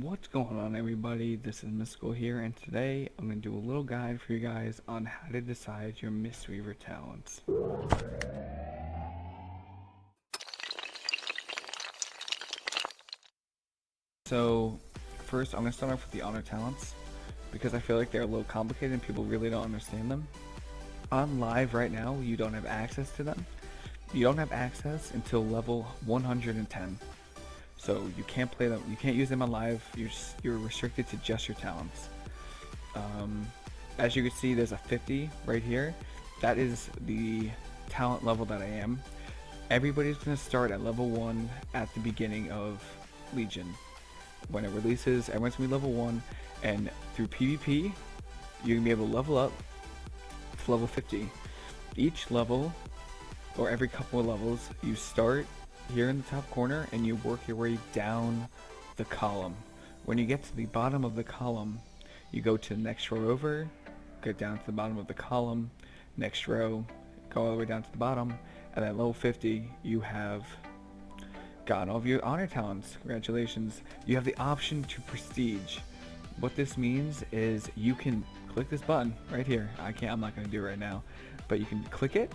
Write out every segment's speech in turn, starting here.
What's going on, everybody? This is Mysticall here, and today I'm going to do a little guide for you guys on how to decide your Mistweaver talents. So, first I'm going to start off with the honor talents because I feel like they're a little complicated and people really don't understand them. On live right now, you don't have access to them. You don't have access until level 110. So you can't play them. You can't use them on live. You're restricted to just your talents. As you can see, there's a 50 right here. That is the talent level that I am. Everybody's gonna start at level 1 at the beginning of Legion. When it releases, everyone's gonna be level 1, and through PvP, you're gonna be able to level up to level 50. Each level, or every couple of levels, you start here in the top corner and you work your way down the column. When you get to the bottom of the column, you go to the next row over, get down to the bottom of the column, next row, go all the way down to the bottom, and at level 50 you have gotten all of your honor talents. Congratulations. You have the option to prestige. What this means is you can click this button right here. I'm not going to do it right now, but you can click it.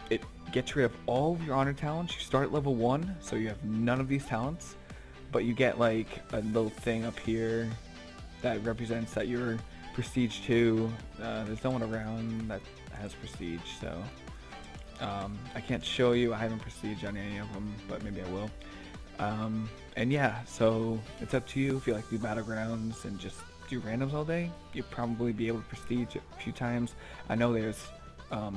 It gets rid of all of your honor talents. You start at level 1, so you have none of these talents, but you get like a little thing up here that represents that you're prestige 2. There's no one around that has prestige, so I can't show you. I haven't prestige on any of them, but maybe I will. And yeah, so it's up to you. If you like to do battlegrounds and just do randoms all day, you'll probably be able to prestige a few times. I know there's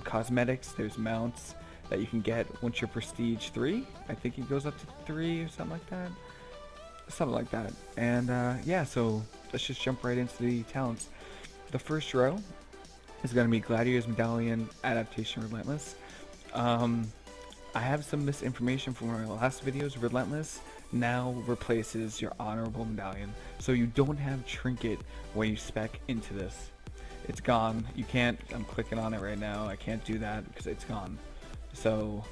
cosmetics, there's mounts that you can get once you're prestige 3. I think it goes up to 3 or something like that. And yeah, so let's just jump right into the talents. The first row is going to be Gladiator's Medallion, Adaptation, Relentless. I have some misinformation from one of my last videos. Relentless now replaces your Honorable Medallion, so you don't have Trinket when you spec into this. It's gone. You can't. I'm clicking on it right now. I can't do that because it's gone. So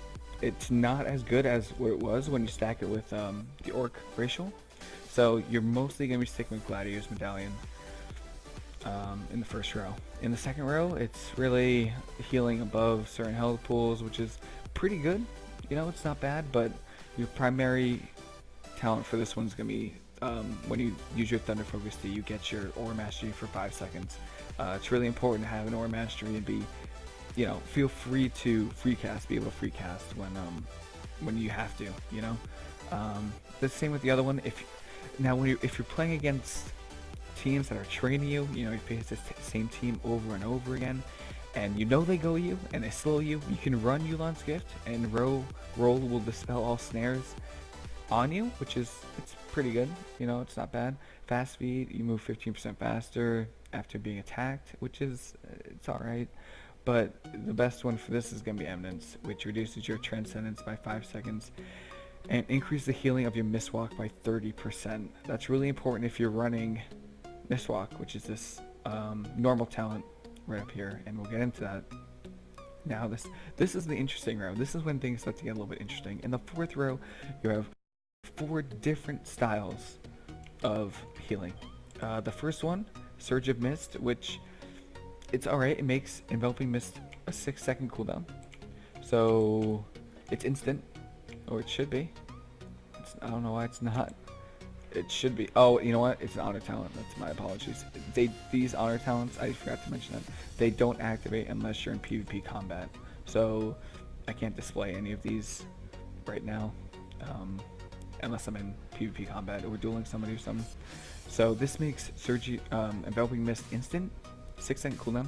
it's not as good as what it was when you stack it with the Orc Racial. So you're mostly going to be sticking with Gladiator's Medallion in the first row. In the second row, it's really healing above certain health pools, which is pretty good. You know, it's not bad, but your primary talent for this one's going to be when you use your Thunder Focus D, you get your Aura Mastery for 5 seconds. It's really important to have an Aura Mastery and be, you know, feel free to free cast, be able to free cast when you have to, you know. The same with the other one. If you're playing against teams that are training you, you know, you face the same team over and over again, and you know they go you and they slow you, you can run Yu'lon's Gift, and roll will dispel all snares on you, which is, it's pretty good. You know, it's not bad. Fast speed, you move 15% faster after being attacked, which is, it's alright. But the best one for this is going to be Eminence, which reduces your Transcendence by 5 seconds and increase the healing of your Mistwalk by 30%. That's really important if you're running Mistwalk, which is this normal talent right up here, and we'll get into that. Now this is the interesting row. This is when things start to get a little bit interesting. In the fourth row, you have 4 different styles of healing. The first one, Surge of Mist, which it's alright. It makes Enveloping Mist a 6-second cooldown, so it's instant, or it should be. I don't know why it's not. It should be. Oh, you know what? It's an honor talent. That's my apologies. These honor talents, I forgot to mention that, they don't activate unless you're in PvP combat. So I can't display any of these right now, unless I'm in PvP combat or dueling somebody or something. So this makes Enveloping Mist instant, 6-second cooldown.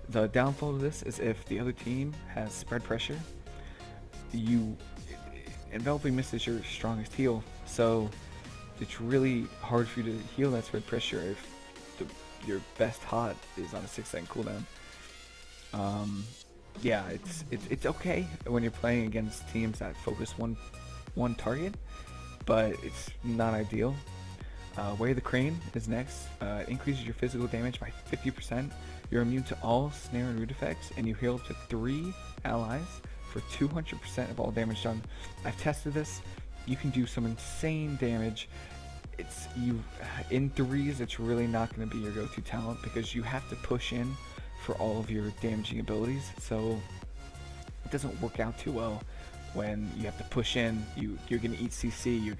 The downfall of this is if the other team has spread pressure, Enveloping Mist is your strongest heal. So it's really hard for you to heal that spread pressure if your best hot is on a 6-second cooldown. Yeah, it's okay when you're playing against teams that focus one target, but it's not ideal. Way the Crane is next. It increases your physical damage by 50%. You're immune to all snare and root effects, and you heal up to 3 allies for 200% of all damage done. I've tested this. You can do some insane damage it's you in threes. It's really not going to be your go-to talent because you have to push in for all of your damaging abilities. So it doesn't work out too well when you have to push in. You're gonna eat CC.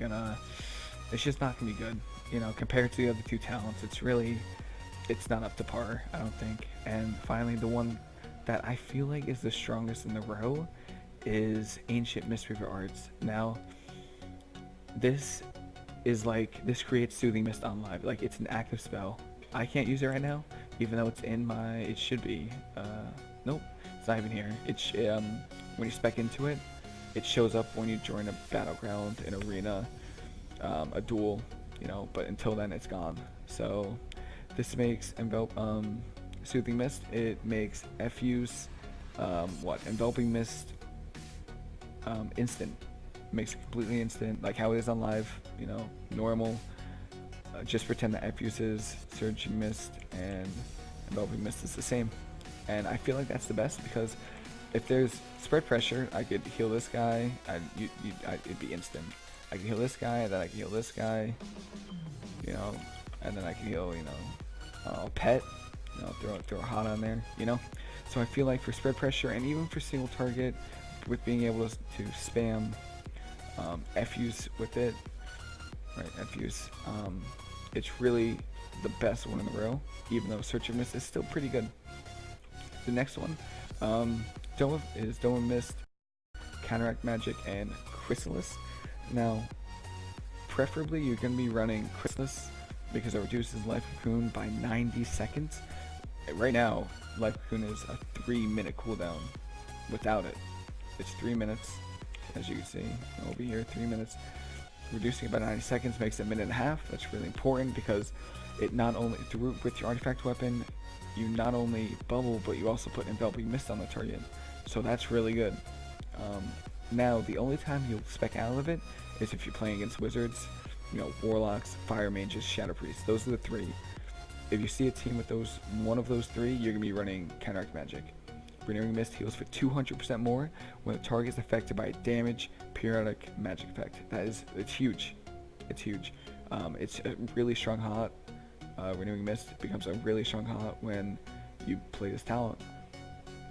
It's just not gonna be good. You know, compared to the other two talents, it's not up to par, I don't think. And finally, the one that I feel like is the strongest in the row is Ancient Mistweaver Arts. Now, this creates Soothing Mist on live. Like, it's an active spell. I can't use it right now, even though it should be. Nope, it's not even here. When you spec into it, it shows up when you join a battleground, an arena, a duel, you know, but until then it's gone. So this makes Soothing Mist. It makes FU's Enveloping Mist instant. It makes it completely instant, like how it is on live, you know, normal. Just pretend that FU's is Surging Mist and Enveloping Mist is the same. And I feel like that's the best because if there's spread pressure, I could heal this guy, it'd be instant. I can heal this guy, then I can heal this guy, you know, and then I can heal, you know, Pet, you know, throw a hot on there, you know. So I feel like for spread pressure and even for single target, with being able to spam FUs with it, right, FUs, it's really the best one in the row, even though Search of Mist is still pretty good. The next one is Dome of Mist, Counteract Magic, and Chrysalis. Now, preferably you're going to be running Chrysalis because it reduces Life Cocoon by 90 seconds. Right now, Life Cocoon is a 3-minute cooldown. Without it, it's 3 minutes, as you can see over here, 3 minutes. Reducing it by 90 seconds makes it a minute and a half. That's really important because it not only, with your artifact weapon, you not only bubble, but you also put Enveloping Mist on the target. So that's really good. Now, the only time you'll spec out of it is if you're playing against wizards, you know, warlocks, fire mages, shadow priests. Those are the three. If you see a team with one of those three, you're gonna be running Counteract Magic. Renewing Mist heals for 200% more when the target is affected by a damage periodic magic effect. It's huge. It's huge. It's a really strong hot. Renewing Mist becomes a really strong hot when you play this talent,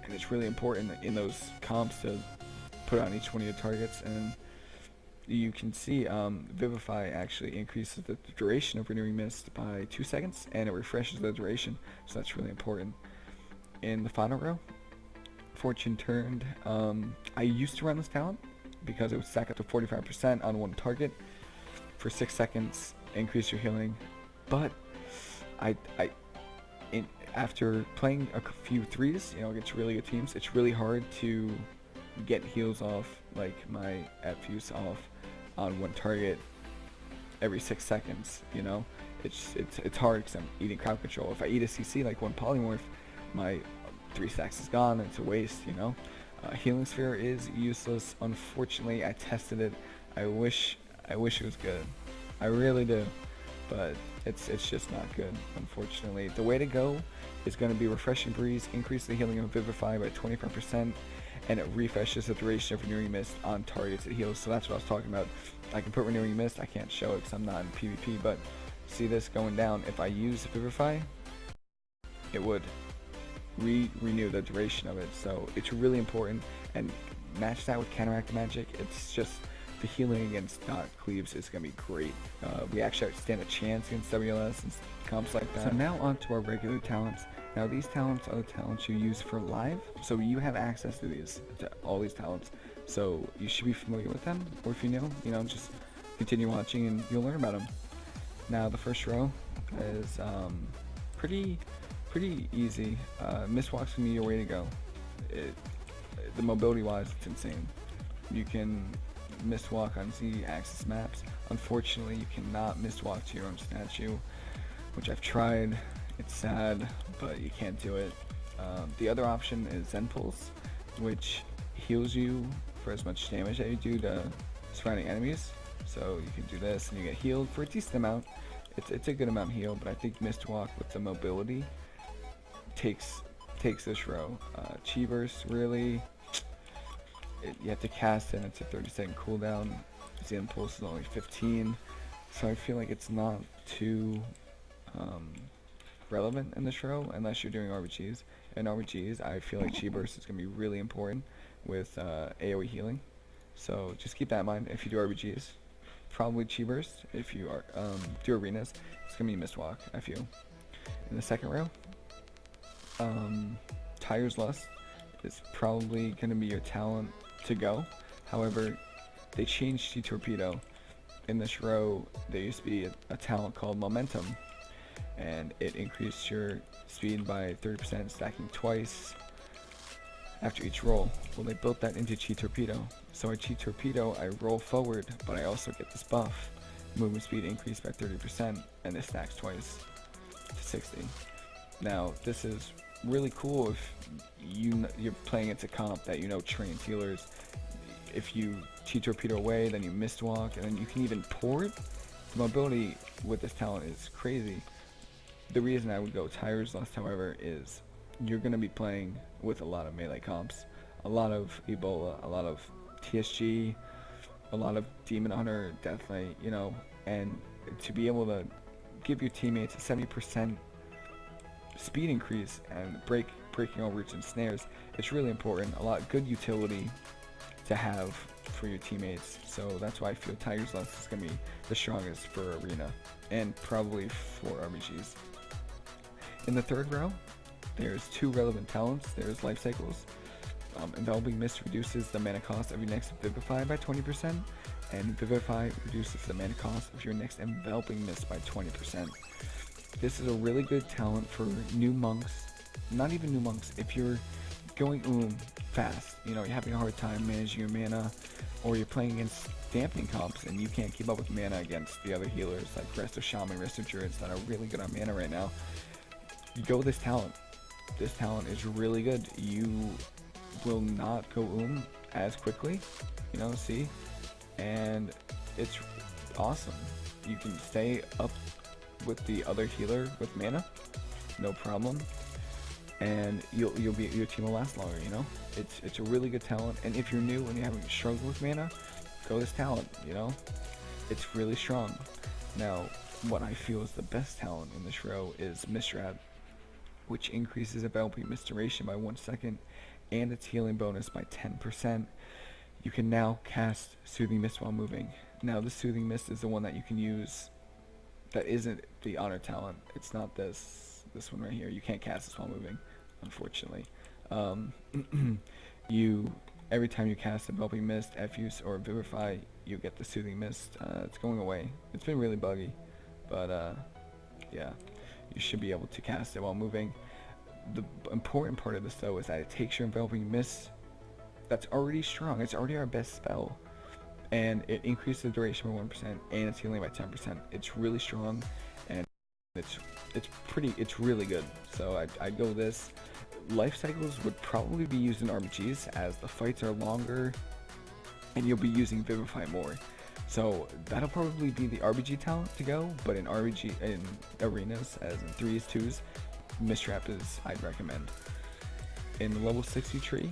and it's really important in those comps to put on each one of your targets. And you can see Vivify actually increases the duration of Renewing Mist by 2 seconds, and it refreshes the duration, so that's really important. In the final row, Fortune Turned, I used to run this talent because it would stack up to 45% on one target for 6 seconds, increase your healing, but after playing a few threes, you know, against really good teams, it's really hard to get heals off, like my FUs off on one target every 6 seconds, you know. It's hard because I'm eating crowd control. If I eat a CC like one polymorph, my 3 stacks is gone and it's a waste, you know. Healing Sphere is useless. Unfortunately, I tested it. I wish it was good. I really do, but it's just not good, unfortunately. The way to go is going to be Refreshing Breeze, increase the healing of Vivify by 25%, and it refreshes the duration of Renewing Mist on targets it heals. So that's what I was talking about. I can put Renewing Mist, I can't show it because I'm not in PvP, but see this going down. If I use Vivify, it would renew the duration of it. So it's really important, and match that with Counteract Magic. It's just the healing against Cleaves is going to be great. We actually stand a chance against WLS and comps like that. So now on to our regular talents. Now these talents are the talents you use for live, so you have access to all these talents. So you should be familiar with them, or if you know, just continue watching and you'll learn about them. Now the first row is pretty easy. Mistwalk's gonna be your way to go. The mobility wise, it's insane. You can Mistwalk on Z-axis maps. Unfortunately, you cannot Mistwalk to your own statue, which I've tried. It's sad, but you can't do it. The other option is Zen Pulse, which heals you for as much damage that you do to surrounding enemies. So you can do this and you get healed for a decent amount. It's a good amount heal, but I think Mistwalk with the mobility takes this row. Chi-Burst, really, you have to cast it, and it's a 30-second cooldown. Zen Pulse is only 15. So I feel like it's not too um, relevant in this row unless you're doing RBGs. In RBGs, I feel like Chi Burst is going to be really important with AoE healing. So just keep that in mind if you do RBGs. Probably Chi Burst. If you are do arenas, it's going to be Mistwalk, I feel. In the second row, Tire's Lust is probably going to be your talent to go. However, they changed T-Torpedo. In this row, there used to be a talent called Momentum, and it increased your speed by 30%, stacking twice after each roll. Well, they built that into Chi Torpedo. So at Chi Torpedo, I roll forward, but I also get this buff. Movement speed increased by 30%, and it stacks twice to 60. Now, this is really cool if you're playing into comp that trains healers. If you Chi Torpedo away, then you Mistwalk, and then you can even port. The mobility with this talent is crazy. The reason I would go Tire's Lust, however, is you're going to be playing with a lot of melee comps. A lot of Ebola, a lot of TSG, a lot of Demon Hunter, Deathlight, and to be able to give your teammates a 70% speed increase and breaking all roots and snares, it's really important. A lot of good utility to have for your teammates, so that's why I feel Tiger's Lust is going to be the strongest for Arena and probably for RBGs. In the third row, there's two relevant talents. There's Life Cycles. Enveloping Mist reduces the mana cost of your next Vivify by 20%, and Vivify reduces the mana cost of your next Enveloping Mist by 20%. This is a really good talent for new monks, not even new monks, if you're going fast, you're having a hard time managing your mana, or you're playing against dampening comps and you can't keep up with mana against the other healers like Resto Shaman, Resto Druids that are really good on mana right now. You go with this talent. This talent is really good. You will not go as quickly, see? And it's awesome. You can stay up with the other healer with mana, no problem. And your team will last longer, It's a really good talent. And if you're new and you're having struggle with mana, go this talent, It's really strong. Now, what I feel is the best talent in this row is Mistwrap, which increases Enveloping Mist duration by 1 second and its healing bonus by 10%. You can now cast Soothing Mist while moving. Now, the Soothing Mist is the one that you can use that isn't the honor talent. It's not this one right here. You can't cast this while moving, unfortunately. Every time you cast Enveloping Mist, Effuse, or Vivify, you get the Soothing Mist. It's going away. It's been really buggy, but yeah, you should be able to cast it while moving. The important part of this, though, is that it takes your Enveloping Mist that's already strong. It's already our best spell, and it increases the duration by 1% and its healing by 10%. It's really strong, and it's really good. So I'd go with this. Life Cycles would probably be used in RBGs as the fights are longer and you'll be using Vivify more. So that'll probably be the RBG talent to go, but in arenas, as in 3s, 2s, Mistwrap is I'd recommend. In the level 60 tree,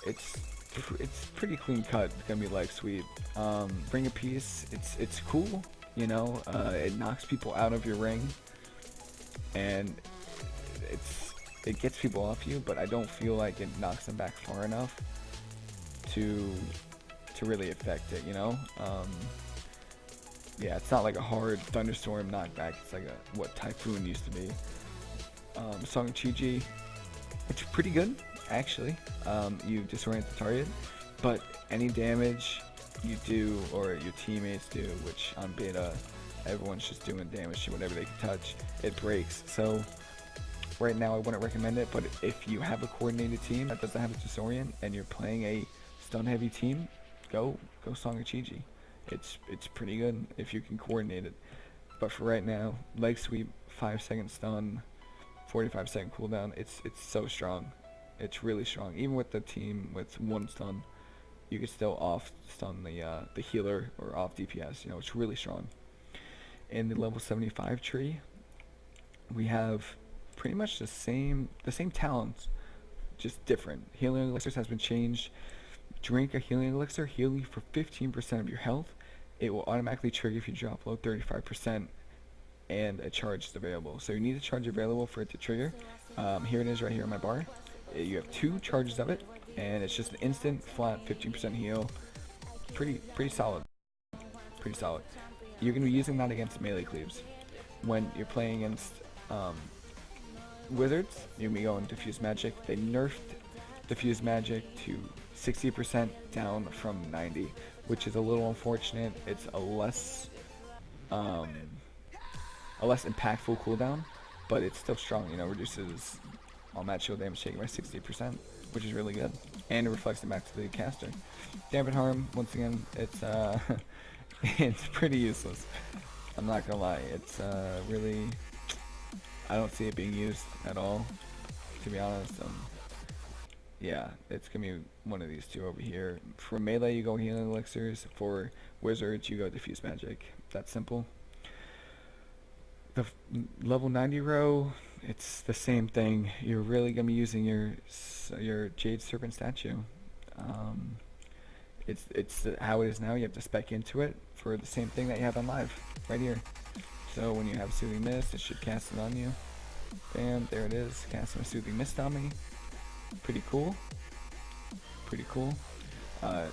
it's pretty clean cut. It's gonna be Life Sweep. Bring a Peace, it's cool, it knocks people out of your ring, and it gets people off you, but I don't feel like it knocks them back far enough to really affect it, yeah, it's not like a hard thunderstorm knockback. It's like what Typhoon used to be. Song of Chi-Ji, it's pretty good actually. You disorient the target, but any damage you do or your teammates do, which on beta everyone's just doing damage to whatever they can touch, it breaks. So right now I wouldn't recommend it, but if you have a coordinated team that doesn't have a disorient and you're playing a stun heavy team, go Song of Chi-Ji. It's pretty good if you can coordinate it. But for right now, leg sweep, 5-second stun, 45-second cooldown, it's so strong. It's really strong. Even with the team with 1 stun, you can still off stun the healer or off DPS. It's really strong. In the level 75 tree, we have pretty much the same talents, just different. Healing elixirs has been changed. Drink a healing elixir, heal you for 15% of your health, it will automatically trigger if you drop below 35% and a charge is available. So you need a charge available for it to trigger. Here it is right here on my bar. You have 2 charges of it, and it's just an instant flat 15% heal. Pretty solid. Pretty solid. You're going to be using that against melee cleaves. When you're playing against wizards, you're going to be going diffuse magic. They nerfed diffuse magic to 60% down from 90, which is a little unfortunate. It's a less impactful cooldown, but it's still strong. You know, reduces all match shield damage taken by 60%, which is really good, and it reflects it back to the caster. Dampen harm, once again, it's it's pretty useless. I'm not gonna lie, it's really, I don't see it being used at all, to be honest. Yeah, it's gonna be one of these two over here. For melee, you go healing elixirs. For wizards, you go diffuse magic. That's simple. The level 90 row, it's the same thing. You're really gonna be using your Jade Serpent statue. It's how it is now. You have to spec into it for the same thing that you have on live, right here. So when you have Soothing Mist, it should cast it on you. Bam, there it is, casting a Soothing Mist on me. Pretty cool. Pretty cool.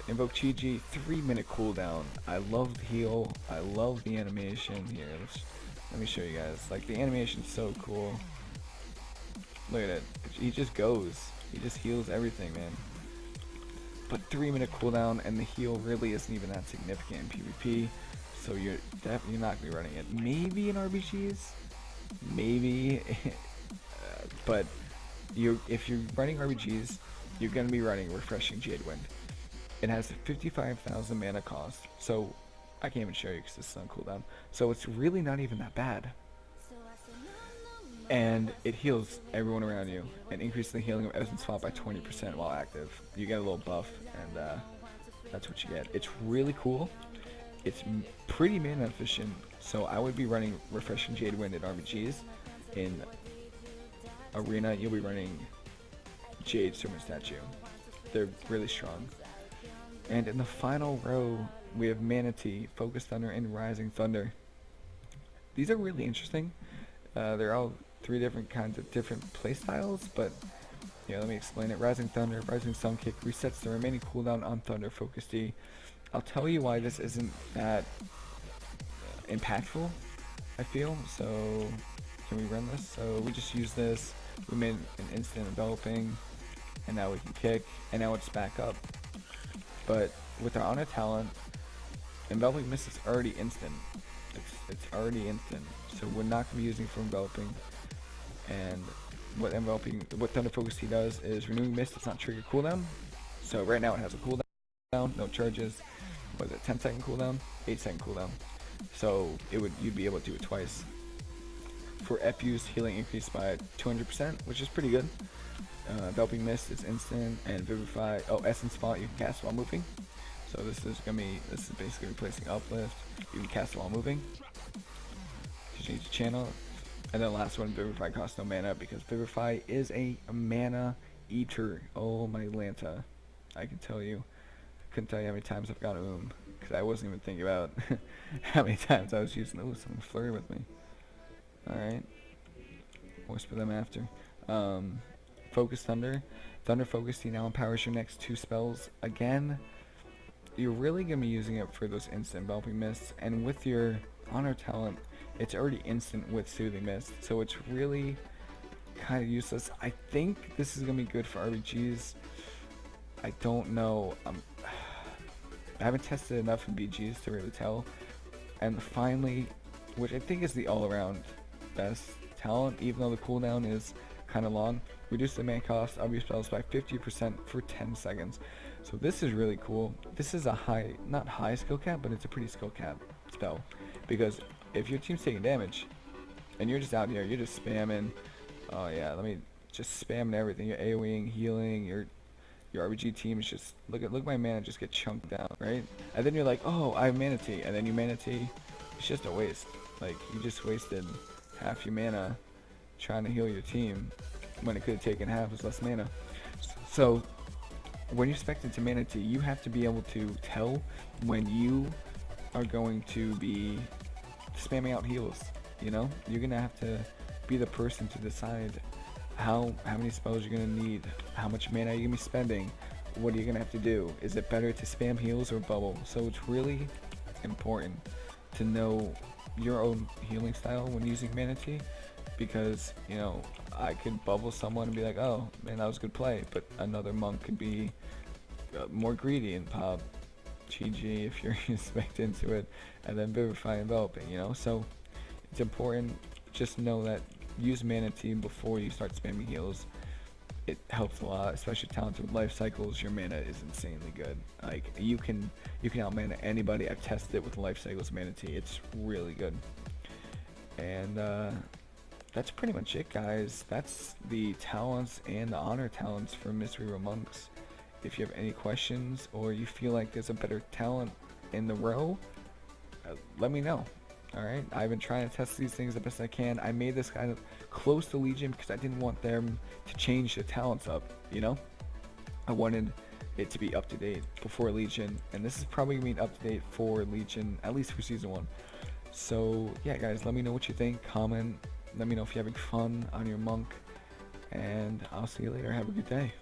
Invoke Chi-Ji, 3-minute cooldown. I love the heal. I love the animation. Here, let me show you guys. Like, the animation's so cool. Look at it. He just goes. He just heals everything, man. But 3-minute cooldown, and the heal really isn't even that significant in PvP. So you're definitely not gonna be running it. Maybe in RBGs, maybe, but if you're running RBGs, you're gonna be running Refreshing Jade Wind. It has a 55,000 mana cost, so I can't even show you because this is on cooldown. So it's really not even that bad. And it heals everyone around you and increases the healing of Essence Spot by 20% while active. You get a little buff, and that's what you get. It's really cool. It's pretty mana efficient, so I would be running Refreshing Jade Wind in RBGs. In Arena, you'll be running Jade Serpent Statue. They're really strong. And in the final row, we have Manatee, Focus Thunder, and Rising Thunder. These are really interesting. They're all 3 different kinds of different playstyles, but yeah, let me explain it. Rising Thunder, Rising Sun Kick resets the remaining cooldown on Thunder Focus D. I'll tell you why this isn't that impactful, I feel. So, can we run this? So, we just use this. We made an instant enveloping, and now we can kick, and now it's back up. But with our honor talent, enveloping mist is already instant. It's already instant, so we're not gonna be using for enveloping. And what Thunder Focus T does is renewing mist does not trigger cooldown. So right now it has a cooldown, no charges. Was it 10-second cooldown? 8-second cooldown. So you'd be able to do it twice. For FU's healing increased by 200%, which is pretty good. Enveloping Mist is instant, and Vivify. Oh, Essence Spot you can cast while moving. So this is basically replacing Uplift. You can cast it while moving. You change the channel, and then the last one, Vivify costs no mana because Vivify is a mana eater. Oh my Lanta, I can tell you. Couldn't tell you how many times I've got because I wasn't even thinking about how many times I was using. Oh, someone flirted with me. All right, whisper them after. Focus Thunder. Thunder Focus T now empowers your next 2 spells. Again, you're really going to be using it for those instant enveloping mists, and with your honor talent, it's already instant with Soothing Mist, so it's really kind of useless. I think this is going to be good for RBGs. I don't know. I haven't tested enough in BGs to really tell. And finally, which I think is the all-around best talent, even though the cooldown is kind of long, reduce the mana cost of your spells by 50% for 10 seconds. So this is really cool. This is a not high skill cap, but it's a pretty skill cap spell. Because if your team's taking damage, and you're just out here, you're just spamming, oh yeah, let me just spamming everything. You're AoEing, healing, your RBG team is just, look my mana just get chunked down, right? And then you're like, oh, I have Manatee, and then you Manatee, it's just a waste. Like, you just wasted half your mana trying to heal your team when it could have taken half as less mana. So when you spec into Manatee, you have to be able to tell when you are going to be spamming out heals. You know, you're gonna have to be the person to decide how many spells you're gonna need, how much mana you're gonna be spending, what are you gonna have to do. Is it better to spam heals or bubble? So it's really important to know your own healing style when using Mana Tea, because you know I could bubble someone and be like, oh man, that was a good play, but another monk could be more greedy and pop GG if you're spec into it, and then Vivify Enveloping, you know. So it's important, just know that use Mana Tea before you start spamming heals. It helps a lot, especially talented with life cycles. Your mana is insanely good. Like you can out mana anybody. I've tested it with life cycles Mana Tea. It's really good. And that's pretty much it, guys. That's the talents and the honor talents for Mistweaver monks. If you have any questions or you feel like there's a better talent in the row, let me know. Alright, I've been trying to test these things the best I can. I made this kind of close to Legion because I didn't want them to change the talents up, you know? I wanted it to be up to date before Legion, and this is probably going to be up to date for Legion, at least for Season 1. So, yeah guys, let me know what you think, comment, let me know if you're having fun on your monk, and I'll see you later. Have a good day.